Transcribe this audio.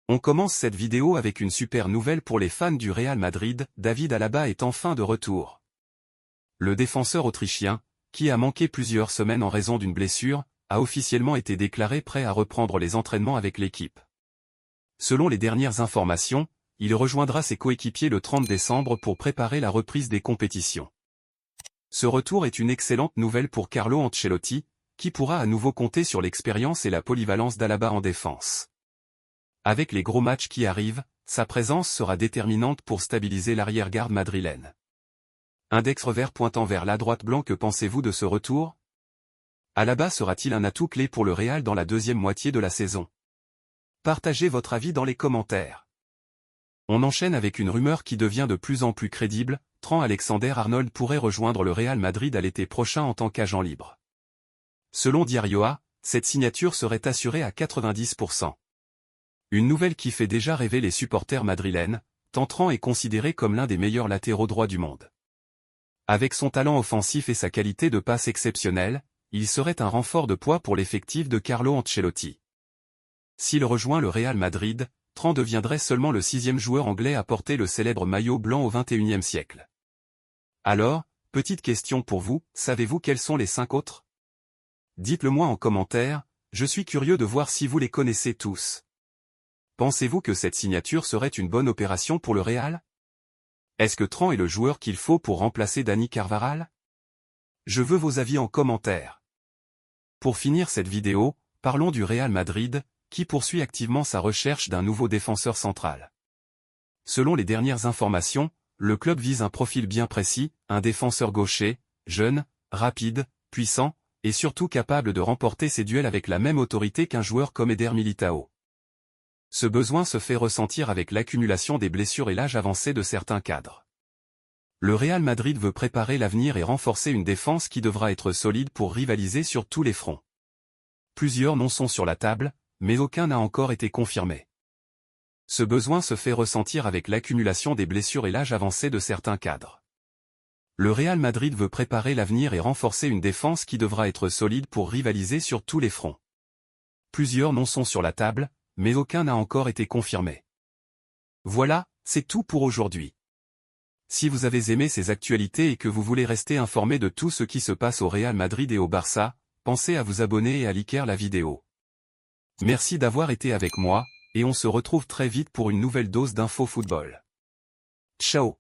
On commence cette vidéo avec une super nouvelle pour les fans du Real Madrid, David Alaba est enfin de retour. Le défenseur autrichien, qui a manqué plusieurs semaines en raison d'une blessure, a officiellement été déclaré prêt à reprendre les entraînements avec l'équipe. Selon les dernières informations, il rejoindra ses coéquipiers le 30 décembre pour préparer la reprise des compétitions. Ce retour est une excellente nouvelle pour Carlo Ancelotti, qui pourra à nouveau compter sur l'expérience et la polyvalence d'Alaba en défense. Avec les gros matchs qui arrivent, sa présence sera déterminante pour stabiliser l'arrière-garde madrilène. Index revers pointant vers la droite blanc, que pensez-vous de ce retour? Alaba sera-t-il un atout clé pour le Real dans la deuxième moitié de la saison? Partagez votre avis dans les commentaires. On enchaîne avec une rumeur qui devient de plus en plus crédible, Trent Alexander-Arnold pourrait rejoindre le Real Madrid à l'été prochain en tant qu'agent libre. Selon Diario A, cette signature serait assurée à 90%. Une nouvelle qui fait déjà rêver les supporters madrilènes, tant Trent est considéré comme l'un des meilleurs latéraux droits du monde. Avec son talent offensif et sa qualité de passe exceptionnelle, il serait un renfort de poids pour l'effectif de Carlo Ancelotti. S'il rejoint le Real Madrid, Trent deviendrait seulement le 6e joueur anglais à porter le célèbre maillot blanc au XXIe siècle. Alors, petite question pour vous, savez-vous quels sont les 5 autres? Dites-le moi en commentaire, je suis curieux de voir si vous les connaissez tous. Pensez-vous que cette signature serait une bonne opération pour le Real? Est-ce que Trent est le joueur qu'il faut pour remplacer Dani Carvajal? Je veux vos avis en commentaire. Pour finir cette vidéo, parlons du Real Madrid, qui poursuit activement sa recherche d'un nouveau défenseur central. Selon les dernières informations, le club vise un profil bien précis, un défenseur gaucher, jeune, rapide, puissant, et surtout capable de remporter ses duels avec la même autorité qu'un joueur comme Eder Militao. Ce besoin se fait ressentir avec l'accumulation des blessures et l'âge avancé de certains cadres. Le Real Madrid veut préparer l'avenir et renforcer une défense qui devra être solide pour rivaliser sur tous les fronts. Plusieurs noms sont sur la table, mais aucun n'a encore été confirmé. Ce besoin se fait ressentir avec l'accumulation des blessures et l'âge avancé de certains cadres. Le Real Madrid veut préparer l'avenir et renforcer une défense qui devra être solide pour rivaliser sur tous les fronts. Plusieurs noms sont sur la table, mais aucun n'a encore été confirmé. Voilà, c'est tout pour aujourd'hui. Si vous avez aimé ces actualités et que vous voulez rester informé de tout ce qui se passe au Real Madrid et au Barça, pensez à vous abonner et à liker la vidéo. Merci d'avoir été avec moi, et on se retrouve très vite pour une nouvelle dose d'info football. Ciao.